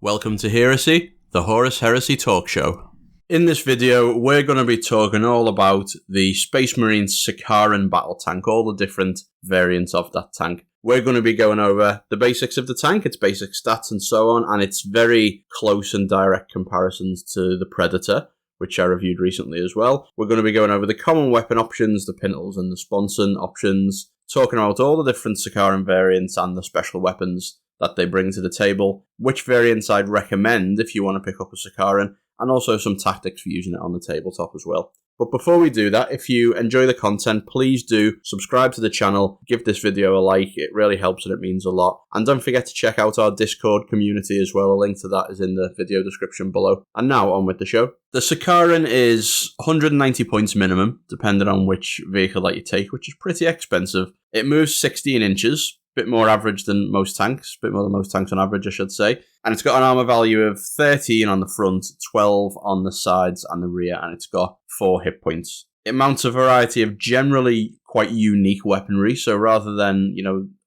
Welcome to Heresy, the Horus Heresy talk show. In this video, we're going to be talking all about the Space Marines Sicaran Battle Tank, all the different variants of that tank. We're going to be going over the basics of the tank, its basic stats and so on, and its very close and direct comparisons to the Predator, which I reviewed recently as well. We're going to be going over the common weapon options, the Pintles and the Sponson options, talking about all the different Sicaran variants and the special weapons that they bring to the table, which variants I'd recommend if you want to pick up a Sicaran, and also some tactics for using it on the tabletop as well. But before we do that, if you enjoy the content, please do subscribe to the channel, give this video a like, it really helps and it means a lot. And don't forget to check out our Discord community as well, a link to that is in the video description below. And now on with the show. The Sicaran is 190 points minimum, depending on which vehicle that you take, which is pretty expensive. It moves 16 inches, bit more average than most tanks, bit more than most tanks on average, I should say. And it's got an armor value of 13 on the front, 12 on the sides and the rear, and it's got 4 hit points. It mounts a variety of generally quite unique weaponry, so rather than,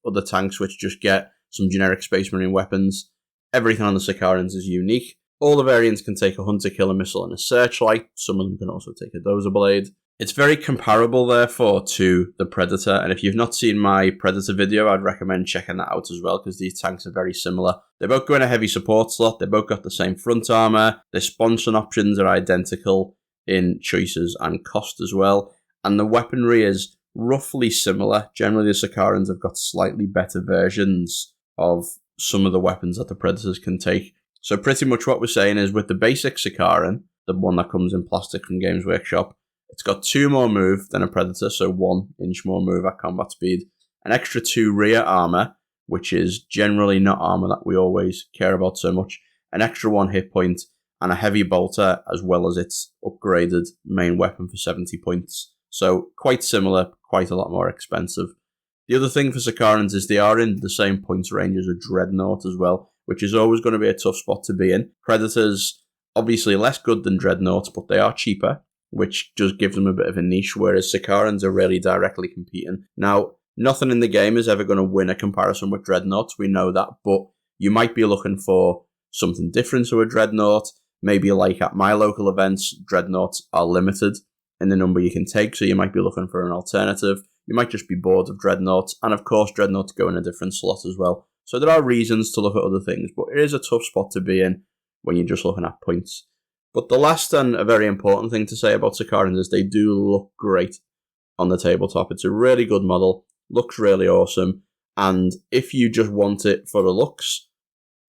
other tanks which just get some generic Space Marine weapons, everything on the Sicarans is unique. All the variants can take a hunter-killer missile and a searchlight. Some of them can also take a dozer blade. It's very comparable, therefore, to the Predator, and if you've not seen my Predator video, I'd recommend checking that out as well, because these tanks are very similar. They both go in a heavy support slot, they both got the same front armor, their Sponson options are identical in choices and cost as well, and the weaponry is roughly similar. Generally, the Sicarans have got slightly better versions of some of the weapons that the Predators can take. So pretty much what we're saying is, with the basic Sicaran, the one that comes in plastic from Games Workshop, it's got 2 more move than a Predator, so 1 inch more move at combat speed, an extra 2 rear armor, which is generally not armor that we always care about so much, an extra 1 hit point, and a heavy bolter, as well as its upgraded main weapon for 70 points. So quite similar, quite a lot more expensive. The other thing for Sicarans is they are in the same points range as a Dreadnought as well, which is always going to be a tough spot to be in. Predators, obviously less good than Dreadnoughts, but they are cheaper, which does give them a bit of a niche, whereas Sicarans are really directly competing. Now, nothing in the game is ever going to win a comparison with Dreadnoughts, we know that, but you might be looking for something different to a Dreadnought. Maybe like at my local events, Dreadnoughts are limited in the number you can take, so you might be looking for an alternative. You might just be bored of Dreadnoughts, and of course Dreadnoughts go in a different slot as well. So there are reasons to look at other things, but it is a tough spot to be in when you're just looking at points. But the last and a very important thing to say about Sicarans is they do look great on the tabletop. It's a really good model, looks really awesome, and if you just want it for the looks,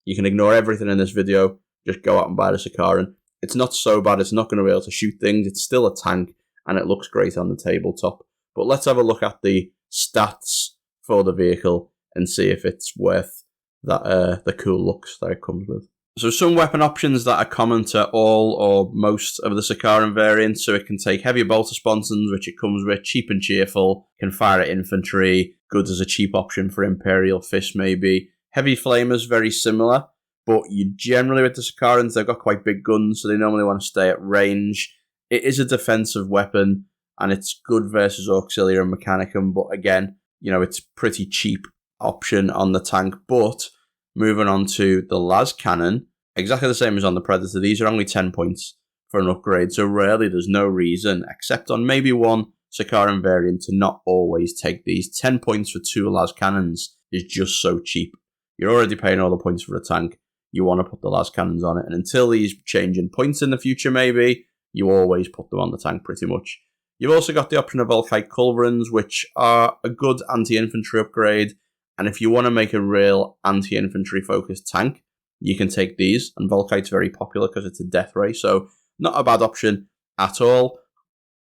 you can ignore everything in this video, just go out and buy the Sicaran. It's not so bad, it's not going to be able to shoot things, it's still a tank, and it looks great on the tabletop. But let's have a look at the stats for the vehicle and see if it's worth that the cool looks that it comes with. So some weapon options that are common to all or most of the Sicaran variants. So it can take heavy bolter sponsons, which it comes with, cheap and cheerful, can fire at infantry, good as a cheap option for Imperial Fist maybe. Heavy flamers, very similar, but you generally with the Sicarans, they've got quite big guns, so they normally want to stay at range. It is a defensive weapon, and it's good versus Auxiliary and Mechanicum, but again, it's pretty cheap option on the tank. But moving on to the las cannon, exactly the same as on the Predator. These are only 10 points for an upgrade, so really there's no reason, except on maybe one Sicaran variant, to not always take these. 10 points for 2 las cannons is just so cheap. You're already paying all the points for a tank. You want to put the las cannons on it, and until these change in points in the future maybe, you always put them on the tank pretty much. You've also got the option of Volkite Culverins, which are a good anti-infantry upgrade. And if you want to make a real anti-infantry focused tank, you can take these. And Volkite's very popular because it's a death ray, so not a bad option at all.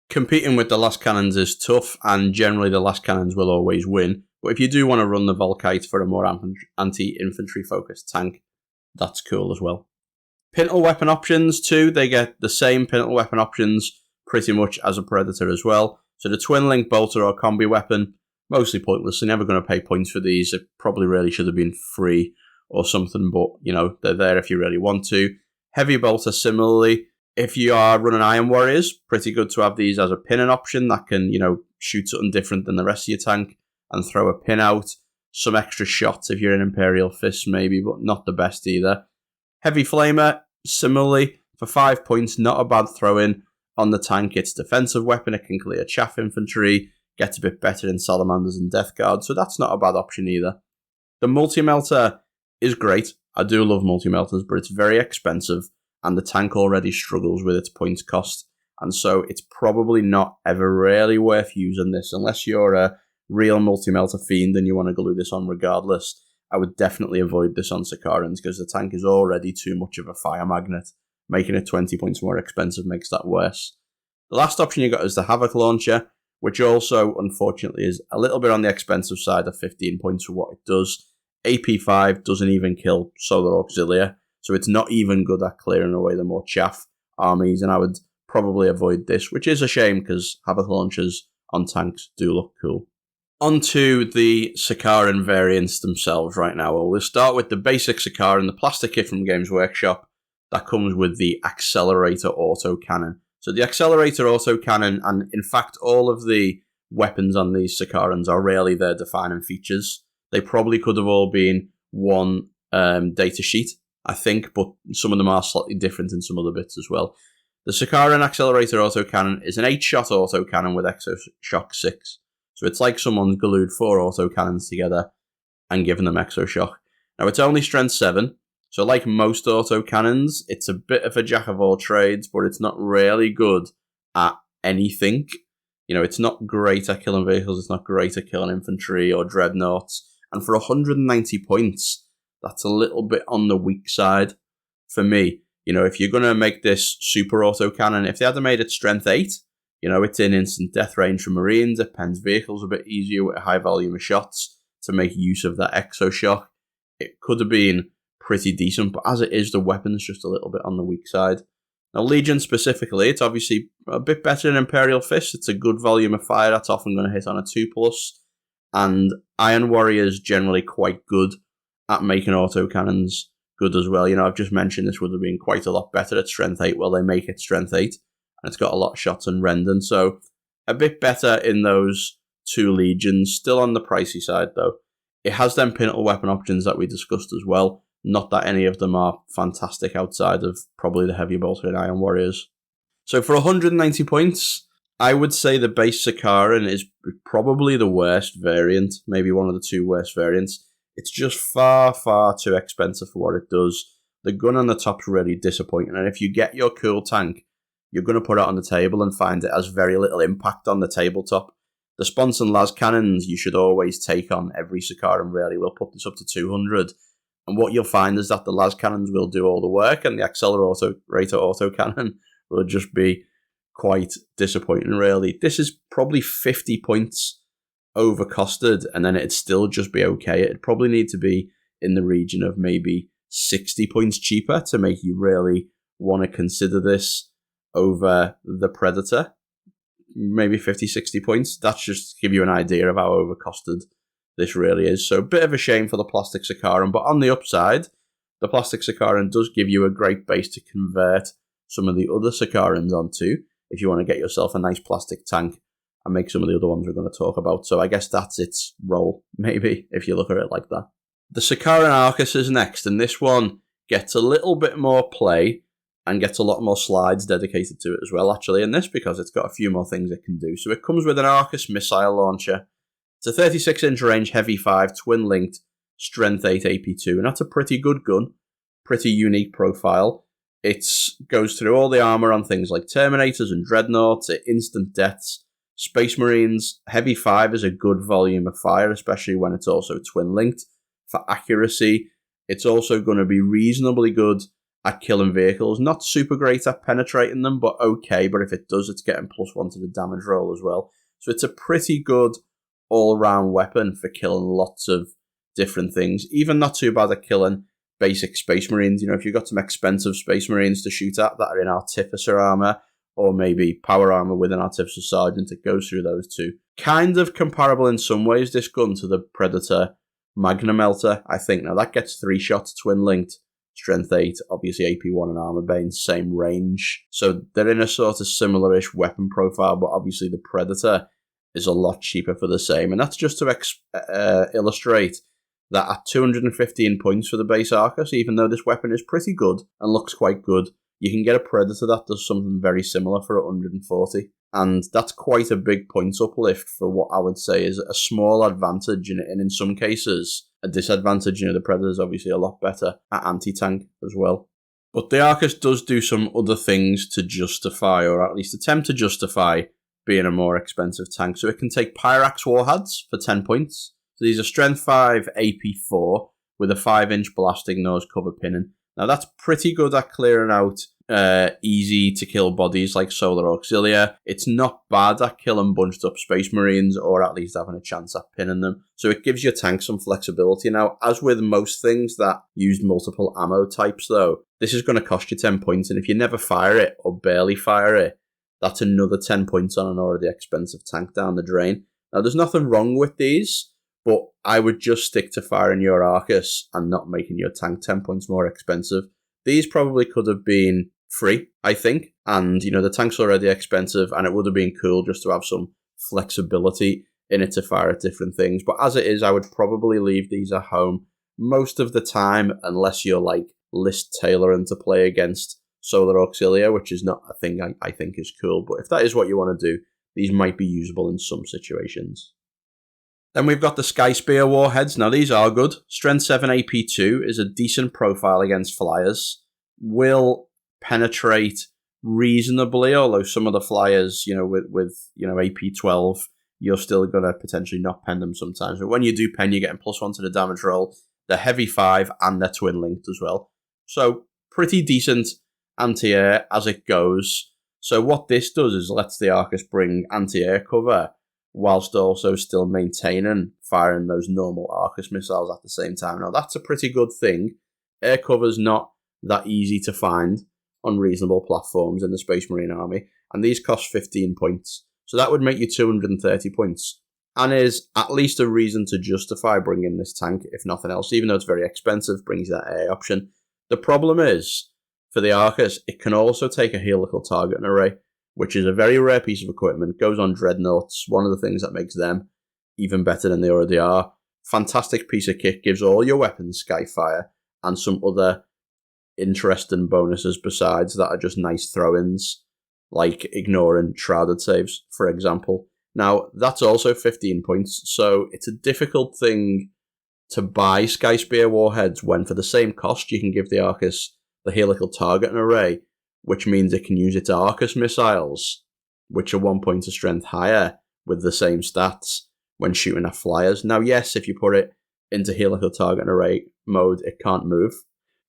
Competing with the las cannons is tough, and generally the las cannons will always win. But if you do want to run the Volkite for a more anti-infantry focused tank, that's cool as well. Pintle weapon options too, they get the same Pintle weapon options pretty much as a Predator as well. So the twin link bolter or combi weapon, mostly pointless. They're never going to pay points for these. It probably really should have been free or something, but they're there if you really want to. Heavy bolter similarly. If you are running Iron Warriors, pretty good to have these as a pinning option that can, shoot something different than the rest of your tank and throw a pin out. Some extra shots if you're in Imperial Fist maybe, but not the best either. Heavy Flamer, similarly, for 5 points, not a bad throw-in on the tank. It's defensive weapon, it can clear chaff infantry, gets a bit better in Salamanders and Death Guard, so that's not a bad option either. The Multi-Melter is great. I do love Multi-Melters, but it's very expensive, and the tank already struggles with its points cost, and so it's probably not ever really worth using this unless you're a real Multi-Melter fiend and you want to glue this on regardless. I would definitely avoid this on Sicarans because the tank is already too much of a fire magnet. Making it 20 points more expensive makes that worse. The last option you got is the Havoc Launcher, which also, unfortunately, is a little bit on the expensive side of 15 points for what it does. AP5 doesn't even kill Solar Auxilia, so it's not even good at clearing away the more chaff armies, and I would probably avoid this, which is a shame because Havoc Launchers on tanks do look cool. Onto the Sicaran variants themselves right now. Well, we'll start with the basic Sicaran, the plastic kit from Games Workshop that comes with the Accelerator Autocannon. So the Accelerator Autocannon, and in fact all of the weapons on these Sicarans are really their defining features. They probably could have all been one data sheet, I think, but some of them are slightly different in some other bits as well. The Sicaran Accelerator Autocannon is an 8-shot autocannon with Exoshock 6. So it's like someone's glued 4 autocannons together and given them Exoshock. Now it's only strength 7, so like most autocannons, it's a bit of a jack of all trades, but it's not really good at anything. You know, it's not great at killing vehicles, it's not great at killing infantry or dreadnoughts. And for 190 points, that's a little bit on the weak side for me. You know, if you're going to make this super autocannon, if they had made it strength 8, you know, it's in instant death range for Marines, it pens vehicles a bit easier with a high volume of shots to make use of that Exoshock. It could have been pretty decent, but as it is, the weapon's just a little bit on the weak side. Now, Legion specifically, it's obviously a bit better than Imperial Fist. It's a good volume of fire, that's often going to hit on a 2+. And Iron Warrior's generally quite good at making autocannons good as well. You know, I've just mentioned this would have been quite a lot better at strength 8. Well, they make it strength 8. And it's got a lot of shots and rending, so a bit better in those 2 legions. Still on the pricey side, though. It has them Pintle weapon options that we discussed as well. Not that any of them are fantastic outside of probably the Heavy Bolter and Iron Warriors. So for 190 points, I would say the base Sicaran is probably the worst variant, maybe one of the 2 worst variants. It's just far, far too expensive for what it does. The gun on the top's really disappointing, and if you get your cool tank, you're going to put it on the table and find it has very little impact on the tabletop. The Sponson las cannons you should always take on every Sicaran, really. We'll put this up to 200. And what you'll find is that the las cannons will do all the work, and the Accelerator Autocannon will just be quite disappointing, really. This is probably 50 points overcosted, and then it'd still just be okay. It'd probably need to be in the region of maybe 60 points cheaper to make you really want to consider this over the Predator. Maybe 50, 60 points. That's just to give you an idea of how overcosted this really is. So a bit of a shame for the plastic Sicaran, but on the upside, the plastic Sicaran does give you a great base to convert some of the other Sicarans onto if you want to get yourself a nice plastic tank and make some of the other ones we're going to talk about. So I guess that's its role, maybe, if you look at it like that. The Sicaran Arcus is next, and this one gets a little bit more play and gets a lot more slides dedicated to it as well, actually, in this, because it's got a few more things it can do. So it comes with an Arcus missile launcher. It's a 36-inch range, heavy 5, twin-linked, strength 8 AP2, and that's a pretty good gun, pretty unique profile. It goes through all the armor on things like Terminators and Dreadnoughts, instant deaths, Space Marines. Heavy 5 is a good volume of fire, especially when it's also twin-linked. For accuracy, it's also going to be reasonably good at killing vehicles. Not super great at penetrating them, but okay. But if it does, it's getting +1 to the damage roll as well. So it's a pretty good all-round weapon for killing lots of different things. Even not too bad at killing basic Space Marines. You know, if you've got some expensive Space Marines to shoot at that are in Artificer armor, or maybe power armor with an Artificer Sergeant, it goes through those two. Kind of comparable in some ways, this gun, to the Predator Magna Melter, I think. Now, that gets 3 shots, twin-linked, strength 8, obviously AP1 and armor bane, same range. So they're in a sort of similar-ish weapon profile, but obviously the Predator is a lot cheaper for the same. And that's just to illustrate that at 215 points for the base Arcus, even though this weapon is pretty good and looks quite good, you can get a Predator that does something very similar for 140. And that's quite a big points uplift for what I would say is a small advantage, and in some cases, a disadvantage. The Predator is obviously a lot better at anti-tank as well. But the Arcus does do some other things to justify, or at least attempt to justify, being a more expensive tank. So it can take Pyrax Warheads for 10 points. So these are Strength 5 AP4 with a 5-inch blasting nose cover pinning. Now that's pretty good at clearing out easy to kill bodies like Solar Auxilia. It's not bad at killing bunched up Space Marines, or at least having a chance at pinning them. So it gives your tank some flexibility. Now, as with most things that use multiple ammo types though, this is going to cost you 10 points, and if you never fire it or barely fire it, that's another 10 points on an already expensive tank down the drain. Now, there's nothing wrong with these, but I would just stick to firing your Arcus and not making your tank 10 points more expensive. These probably could have been free, I think, and the tank's already expensive, and it would have been cool just to have some flexibility in it to fire at different things. But as it is, I would probably leave these at home most of the time, unless you're like list tailoring to play against Solar Auxilia, which is not a thing I think is cool. But if that is what you want to do, these might be usable in some situations. Then we've got the Sky Spear Warheads. Now these are good. Strength 7 AP2 is a decent profile against flyers. Will penetrate reasonably, although some of the flyers, with AP12, you're still going to potentially not pen them sometimes. But when you do pen, you're getting +1 to the damage roll. They're heavy 5 and they're twin linked as well. So pretty decent anti-air as it goes. So what this does is lets the Arcus bring anti-air cover whilst also still maintaining firing those normal Arcus missiles at the same time. Now that's a pretty good thing. Air cover's not that easy to find on reasonable platforms in the Space Marine army, and these cost 15 points. So that would make you 230 points, and is at least a reason to justify bringing this tank, if nothing else. Even though it's very expensive, brings that air option. The problem is, for the Arcus, it can also take a helical targeting array, which is a very rare piece of equipment. Goes on dreadnoughts, one of the things that makes them even better than they already are. Fantastic piece of kit, gives all your weapons skyfire, and some other interesting bonuses besides that are just nice throw-ins, like ignoring shrouded saves, for example. Now, that's also 15 points, so it's a difficult thing to buy Sky Spear Warheads when for the same cost you can give the Arcus the helical targeting array, which means it can use its Arcus missiles, which are 1 point of strength higher with the same stats when shooting at flyers. Now, yes, if you put it into helical targeting array mode, it can't move.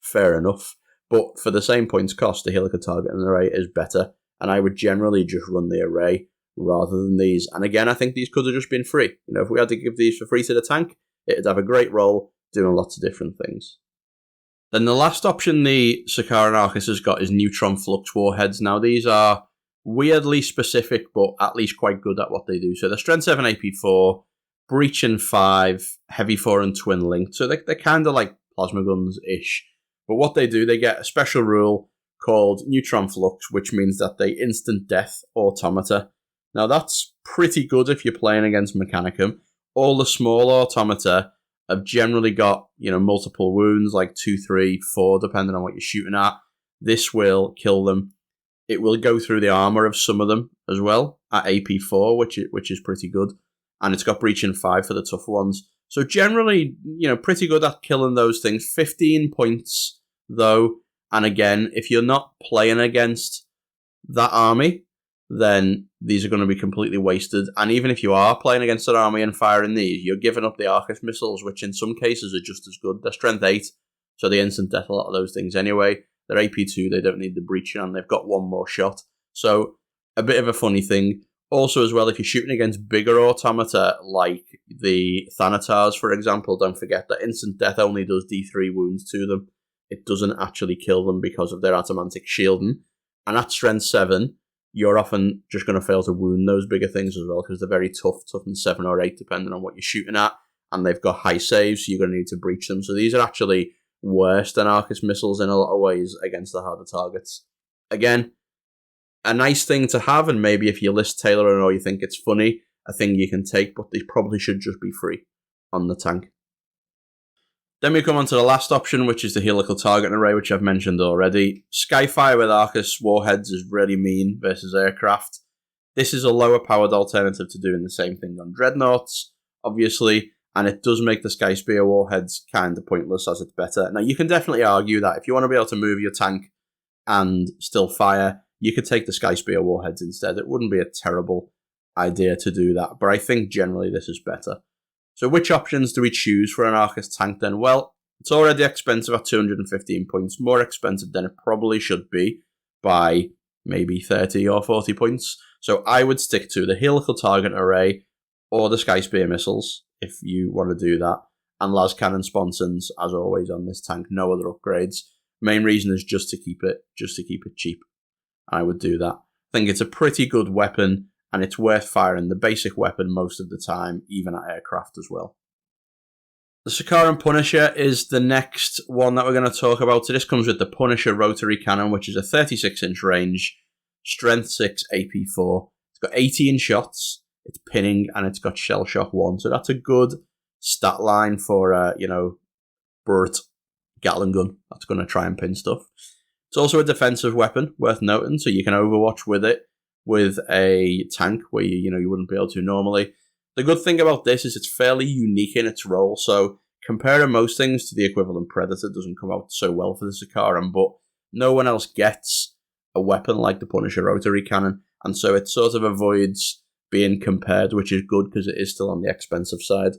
Fair enough. But for the same points cost, the helical targeting array is better, and I would generally just run the array rather than these. And again, I think these could have just been free. If we had to give these for free to the tank, it'd have a great role doing lots of different things. Then the last option the Sicaran Arcus has got is Neutron Flux Warheads. Now these are weirdly specific, but at least quite good at what they do. So they're Strength 7 AP4, Breaching 5, Heavy 4 and Twin Linked. So they're kind of like plasma guns-ish. But what they do, they get a special rule called Neutron Flux, which means that they instant death automata. Now that's pretty good if you're playing against Mechanicum. All the small automata have generally got, multiple wounds, like 2, 3, 4, depending on what you're shooting at. This will kill them. It will go through the armor of some of them as well at AP4, which is pretty good. And it's got Breaching 5 for the tougher ones. So generally, pretty good at killing those things. 15 points, though. And again, if you're not playing against that army, then these are going to be completely wasted. And even if you are playing against that army and firing these, you're giving up the Arcus missiles, which in some cases are just as good. They're Strength 8, so they instant death a lot of those things anyway. They're AP2, they don't need the breaching, and they've got one more shot. So a bit of a funny thing. Also, as well, if you're shooting against bigger automata, like the Thanatars, for example, don't forget that instant death only does D3 wounds to them. It doesn't actually kill them because of their adamantic shielding. And at Strength 7, you're often just going to fail to wound those bigger things as well, because they're very tough and 7 or 8, depending on what you're shooting at. And they've got high saves, so you're going to need to breach them. So these are actually worse than Arcus missiles in a lot of ways against the harder targets. Again, a nice thing to have, and maybe if you list tailoring or you think it's funny, a thing you can take, but they probably should just be free on the tank. Then we come on to the last option, which is the helical targeting array, which I've mentioned already. Skyfire with Arcus warheads is really mean versus aircraft. This is a lower powered alternative to doing the same thing on dreadnoughts, obviously, and it does make the Sky Spear warheads kind of pointless as it's better. Now, you can definitely argue that if you want to be able to move your tank and still fire, you could take the Sky Spear warheads instead. It wouldn't be a terrible idea to do that, but I think generally this is better. So which options do we choose for an Arcus tank then? Well, it's already expensive at 215 points, more expensive than it probably should be by maybe 30 or 40 points. So I would stick to the helical target array or the Sky Spear missiles if you want to do that. And las cannon sponsons, as always on this tank, no other upgrades. Main reason is just to keep it cheap. I would do that. I think it's a pretty good weapon, and it's worth firing the basic weapon most of the time, even at aircraft as well. The Sicaran Punisher is the next one that we're going to talk about. So this comes with the Punisher rotary cannon, which is a 36-inch range, strength 6, AP 4. It's got 18 shots, it's pinning, and it's got shell shock 1. So that's a good stat line for, Burt Gatling gun. That's going to try and pin stuff. It's also a defensive weapon, worth noting, so you can overwatch with it with a tank where you wouldn't be able to normally. The good thing about this is it's fairly unique in its role, so comparing most things to the equivalent Predator doesn't come out so well for the Sicaran, but no one else gets a weapon like the Punisher rotary cannon, and so it sort of avoids being compared, which is good because it is still on the expensive side.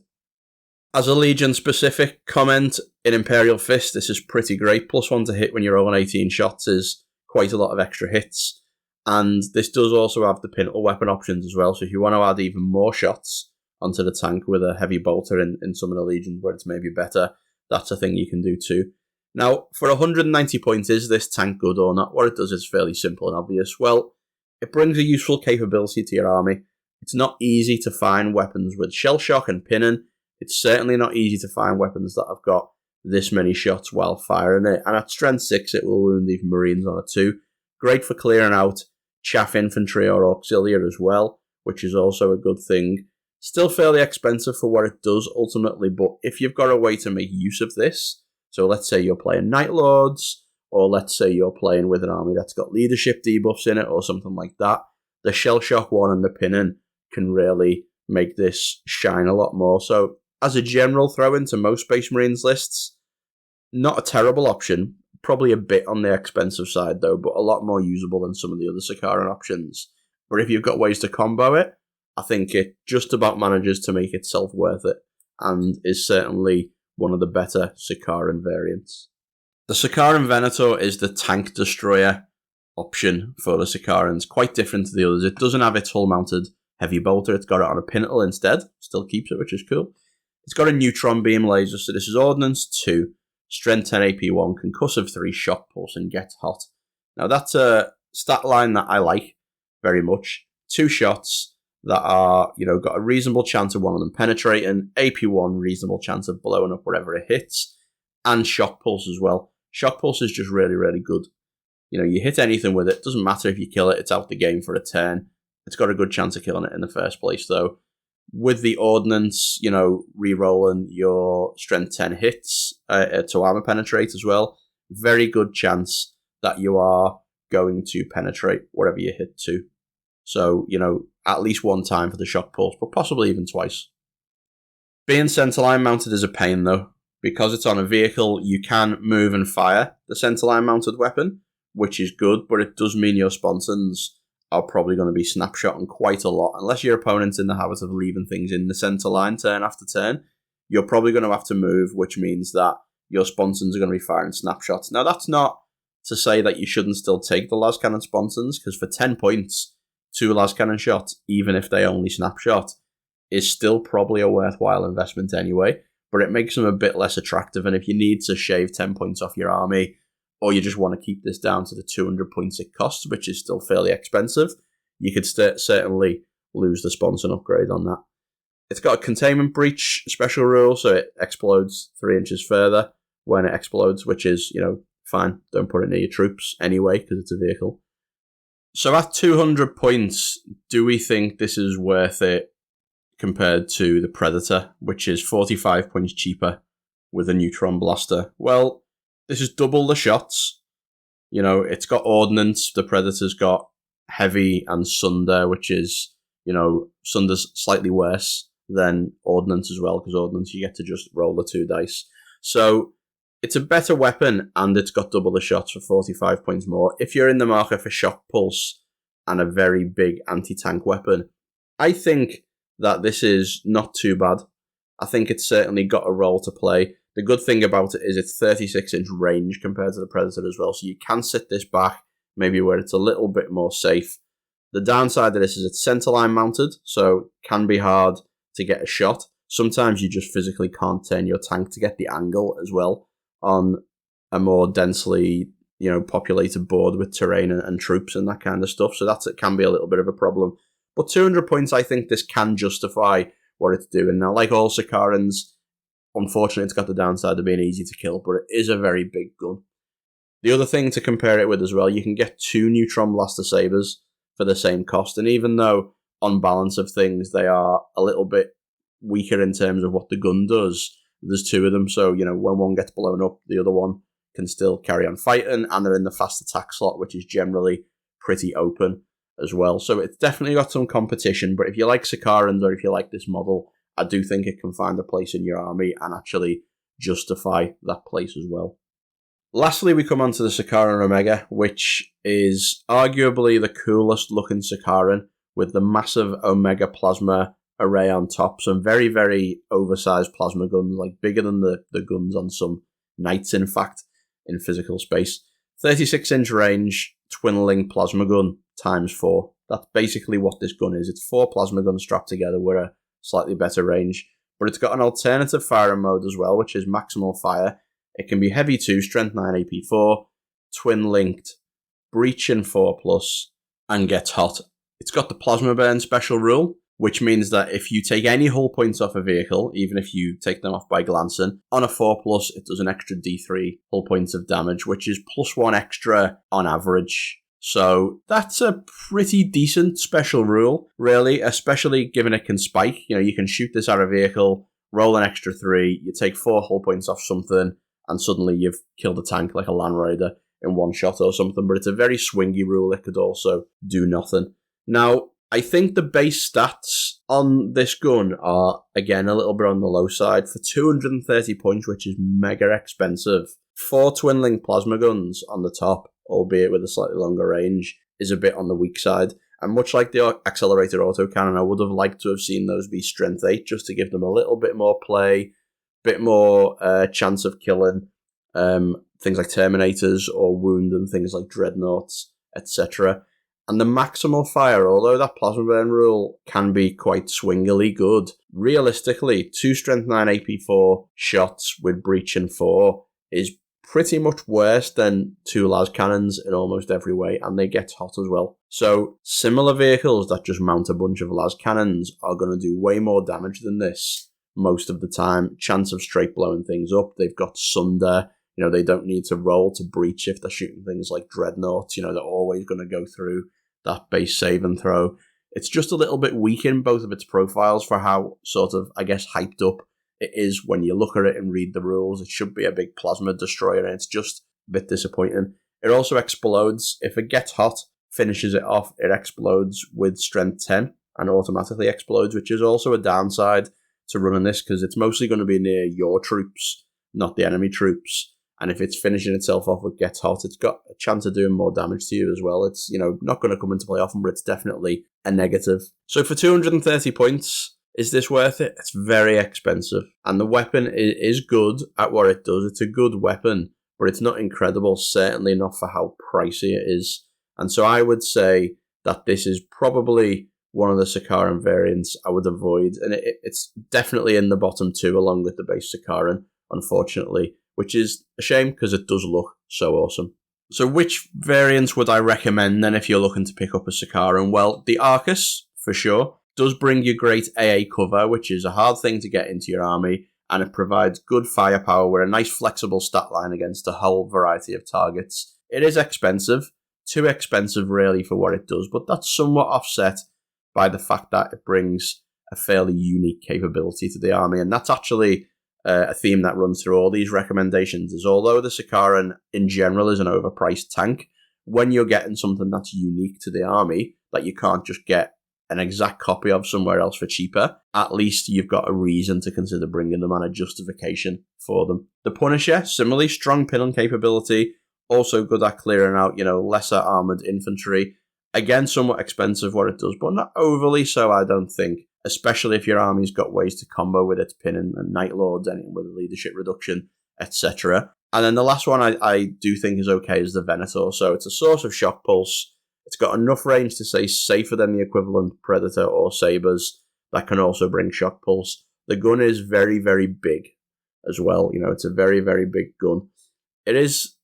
As a Legion-specific comment, in Imperial Fist, this is pretty great. +1 to hit when you're rolling 18 shots is quite a lot of extra hits. And this does also have the Pintle weapon options as well, so if you want to add even more shots onto the tank with a heavy bolter in some of the Legions where it's maybe better, that's a thing you can do too. Now, for 190 points, is this tank good or not? What it does is fairly simple and obvious. Well, it brings a useful capability to your army. It's not easy to find weapons with shell shock and pinning. It's certainly not easy to find weapons that have got this many shots while firing it. And at strength 6, it will wound even Marines on it too. Great for clearing out chaff infantry or auxiliary as well, which is also a good thing. Still fairly expensive for what it does ultimately, but if you've got a way to make use of this, so let's say you're playing Night Lords, or let's say you're playing with an army that's got leadership debuffs in it or something like that, the shell shock one and the pinning can really make this shine a lot more. So as a general throw into most Space Marines lists, not a terrible option. Probably a bit on the expensive side though, but a lot more usable than some of the other Sicaran options. But if you've got ways to combo it, I think it just about manages to make itself worth it, and is certainly one of the better Sicaran variants. The Sicaran Venator is the tank destroyer option for the Sicarans, quite different to the others. It doesn't have its hull-mounted heavy bolter, it's got it on a pintle instead, still keeps it, which is cool. It's got a neutron beam laser, so this is Ordnance 2, Strength 10 AP1, Concussive 3, Shock Pulse, and Get Hot. Now that's a stat line that I like very much. 2 shots that are, got a reasonable chance of one of them penetrating, AP1, reasonable chance of blowing up wherever it hits, and Shock Pulse as well. Shock Pulse is just really, really good. You hit anything with it, doesn't matter if you kill it, it's out the game for a turn. It's got a good chance of killing it in the first place though. With the Ordnance, re-rolling your Strength 10 hits to armor penetrate as well, very good chance that you are going to penetrate whatever you hit to. So, at least one time for the Shock Pulse, but possibly even twice. Being centerline mounted is a pain though. Because it's on a vehicle, you can move and fire the centerline mounted weapon, which is good, but it does mean your sponsons are probably going to be snapshotting quite a lot. Unless your opponent's in the habit of leaving things in the center line turn after turn, you're probably going to have to move, which means that your sponsons are going to be firing snapshots. Now, that's not to say that you shouldn't still take the las cannon sponsons, because for 10 points, 2 las cannon shots, even if they only snapshot, is still probably a worthwhile investment anyway, but it makes them a bit less attractive. And if you need to shave 10 points off your army, or you just want to keep this down to the 200 points it costs, which is still fairly expensive, you could certainly lose the Sponson upgrade on that. It's got a containment breach special rule, so it explodes 3 inches further when it explodes, which is, fine. Don't put it near your troops anyway, because it's a vehicle. So at 200 points, do we think this is worth it compared to the Predator, which is 45 points cheaper with a neutron blaster? Well, this is double the shots. You know, it's got ordnance. The Predator's got heavy and sunder, which is, you know, sunder's slightly worse than ordnance as well, because ordnance you get to just roll the 2 dice. So it's a better weapon, and it's got double the shots for 45 points more. If you're in the market for shock pulse and a very big anti-tank weapon, I think that this is not too bad. I think it's certainly got a role to play. The good thing about it is it's 36-inch range compared to the Predator as well, so you can sit this back, maybe where it's a little bit more safe. The downside of this is it's centerline mounted, so it can be hard to get a shot. Sometimes you just physically can't turn your tank to get the angle as well on a more densely, you know, populated board with terrain and troops and that kind of stuff. So it can be a little bit of a problem. But 200 points, I think this can justify what it's doing. Now, like all Sicarans, unfortunately, it's got the downside of being easy to kill, but it is a very big gun. The other thing to compare it with as well, you can get 2 neutron blaster sabers for the same cost. And even though, on balance of things, they are a little bit weaker in terms of what the gun does, there's 2 of them. So, you know, when one gets blown up, the other one can still carry on fighting, and they're in the fast attack slot, which is generally pretty open as well. So it's definitely got some competition, but if you like Sicarans or if you like this model, I do think it can find a place in your army and actually justify that place as well. Lastly, we come on to the Sicaran Omega, which is arguably the coolest looking Sicaran, with the massive Omega plasma array on top. Some very, very oversized plasma guns, like bigger than the guns on some knights, in fact, in physical space. 36-inch range, twin-link plasma gun times 4. That's basically what this gun is. It's 4 plasma guns strapped together with a slightly better range. But it's got an alternative firing mode as well, which is maximal fire. It can be heavy 2, strength 9, AP 4, twin-linked, breaching 4+, and gets hot. It's got the plasma burn special rule, which means that if you take any hull points off a vehicle, even if you take them off by glancing, on a 4+, it does an extra D3 hull points of damage, which is +1 extra on average. So that's a pretty decent special rule, really, especially given it can spike. You know, you can shoot this at a vehicle, roll an extra 3, you take 4 hull points off something, and suddenly you've killed a tank like a Land Raider in one shot or something. But it's a very swingy rule. It could also do nothing. Now, I think the base stats on this gun are, again, a little bit on the low side. For 230 points, which is mega expensive, 4 twin-link plasma guns on the top, albeit with a slightly longer range, is a bit on the weak side. And much like the accelerated autocannon, I would have liked to have seen those be strength 8, just to give them a little bit more play, bit more chance of killing things like Terminators or Wound and things like Dreadnoughts, etc. And the maximal fire, although that plasma burn rule can be quite swingily good, realistically, 2 strength 9 AP4 shots with breach and 4 is pretty much worse than 2 las cannons in almost every way, and they get hot as well. So similar vehicles that just mount a bunch of las cannons are going to do way more damage than this most of the time. Chance of straight blowing things up. They've got sunder. You know, they don't need to roll to breach if they're shooting things like Dreadnoughts. You know, they're always going to go through that base save and throw. It's just a little bit weak in both of its profiles for how sort of, I guess, hyped up it is when you look at it and read the rules. It should be a big plasma destroyer, and it's just a bit disappointing. It also explodes. If it gets hot, finishes it off, it explodes with strength 10 and automatically explodes, which is also a downside to running this, because it's mostly going to be near your troops, not the enemy troops. And if it's finishing itself off with gets hot, it's got a chance of doing more damage to you as well. It's, you know, not going to come into play often, but it's definitely a negative. So for 230 points, is this worth it? It's very expensive. And the weapon is good at what it does. It's a good weapon, but it's not incredible, certainly not for how pricey it is. And so I would say that this is probably one of the Sicaran variants I would avoid. And it's definitely in the bottom 2 along with the base Sicaran, unfortunately, which is a shame because it does look so awesome. So which variants would I recommend then if you're looking to pick up a Sicaran? Well, the Arcus, for sure, does bring you great AA cover, which is a hard thing to get into your army, and it provides good firepower with a nice flexible stat line against a whole variety of targets. It is expensive, too expensive really for what it does, but that's somewhat offset by the fact that it brings a fairly unique capability to the army, and that's actually a theme that runs through all these recommendations is, although the Sicaran in general is an overpriced tank, when you're getting something that's unique to the army that you can't just get an exact copy of somewhere else for cheaper, at least you've got a reason to consider bringing them and a justification for them. The Punisher, similarly, strong pinning capability, also good at clearing out, lesser armoured infantry. Again, somewhat expensive what it does, but not overly so, I don't think, especially if your army's got ways to combo with its pinning and Night Lords, anything with a leadership reduction, etc. And then the last one I do think is okay is the Venator. So it's a source of shock pulse. It's got enough range to say safer than the equivalent Predator or Sabres that can also bring shock pulse. The gun is very, very big as well. It's a very, very big gun. It is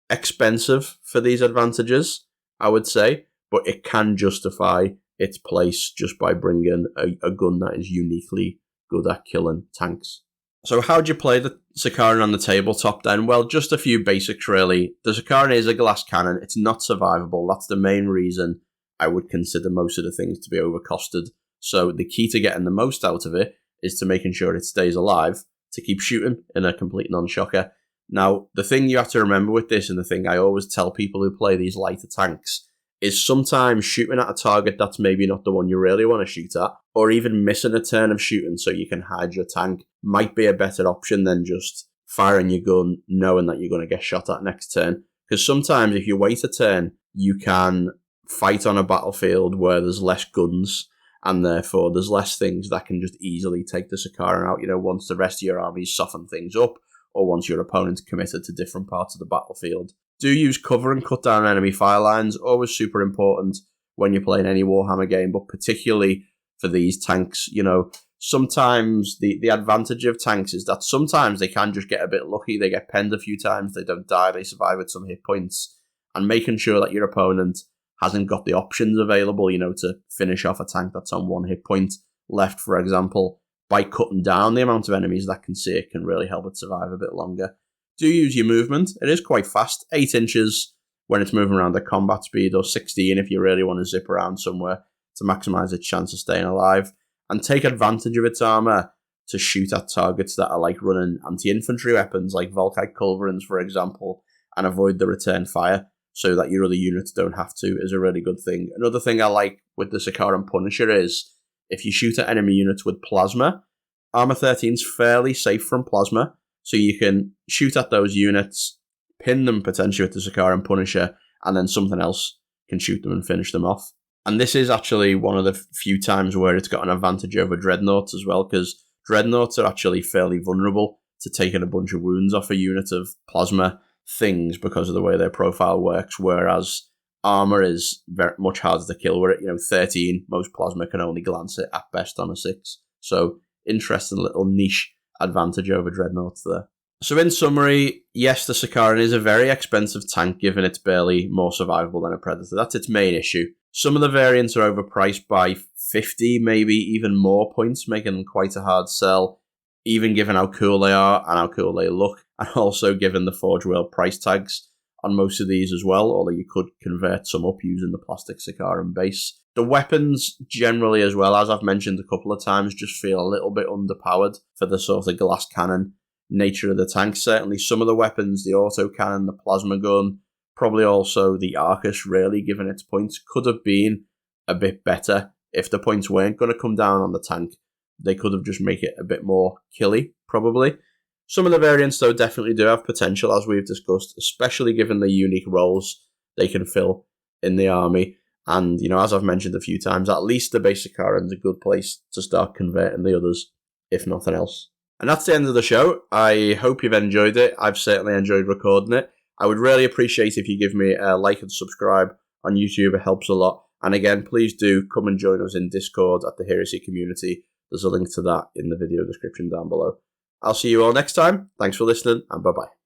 expensive for these advantages, I would say, but it can justify its place just by bringing a gun that is uniquely good at killing tanks. So how do you play the Sicaran on the tabletop then? Well, just a few basics really. The Sicaran is a glass cannon. It's not survivable. That's the main reason I would consider most of the things to be overcosted. So the key to getting the most out of it is to making sure it stays alive, to keep shooting in a complete non-shocker. Now, the thing you have to remember with this, and the thing I always tell people who play these lighter tanks, is sometimes shooting at a target that's maybe not the one you really want to shoot at, or even missing a turn of shooting so you can hide your tank, might be a better option than just firing your gun knowing that you're going to get shot at next turn. Because sometimes if you wait a turn, you can fight on a battlefield where there's less guns, and therefore there's less things that can just easily take the Sicaran out, once the rest of your armies soften things up, or once your opponent's committed to different parts of the battlefield. Do use cover and cut down enemy fire lines, always super important when you're playing any Warhammer game, but particularly for these tanks. Sometimes the advantage of tanks is that sometimes they can just get a bit lucky, they get penned a few times, they don't die, they survive with some hit points, and making sure that your opponent hasn't got the options available, to finish off a tank that's on one hit point left, for example, by cutting down the amount of enemies that can see it, can really help it survive a bit longer. Do use your movement. It is quite fast, 8 inches when it's moving around at combat speed, or 16 if you really want to zip around somewhere to maximise its chance of staying alive, and take advantage of its armour to shoot at targets that are like running anti-infantry weapons like Volkite culverins, for example, and avoid the return fire so that your other units don't have to, is a really good thing. Another thing I like with the Sicaran Punisher is if you shoot at enemy units with plasma, Armour 13 is fairly safe from plasma, so you can shoot at those units, pin them potentially with the Sicaran Punisher, and then something else can shoot them and finish them off. And this is actually one of the few times where it's got an advantage over Dreadnoughts as well, because Dreadnoughts are actually fairly vulnerable to taking a bunch of wounds off a unit of plasma things because of the way their profile works, whereas armour is very much harder to kill. Where at 13, most plasma can only glance it at best on a 6. So interesting little niche advantage over Dreadnoughts there. So in summary, yes, the Sicaran is a very expensive tank given it's barely more survivable than a Predator. That's its main issue. Some of the variants are overpriced by 50, maybe even more points, making them quite a hard sell, even given how cool they are and how cool they look, and also given the Forge World price tags on most of these as well, although you could convert some up using the plastic Sicaran base. The weapons generally as well, as I've mentioned a couple of times, just feel a little bit underpowered for the sort of glass cannon nature of the tank. Certainly some of the weapons, the autocannon, the plasma gun, probably also the Arcus, really, given its points, could have been a bit better. If the points weren't going to come down on the tank, they could have just made it a bit more killy, probably. Some of the variants, though, definitely do have potential, as we've discussed, especially given the unique roles they can fill in the army. And, as I've mentioned a few times, at least the base Sicaran's a good place to start converting the others, if nothing else. And that's the end of the show. I hope you've enjoyed it. I've certainly enjoyed recording it. I would really appreciate if you give me a like and subscribe on YouTube. It helps a lot. And again, please do come and join us in Discord at the Heresy community. There's a link to that in the video description down below. I'll see you all next time. Thanks for listening, and bye-bye.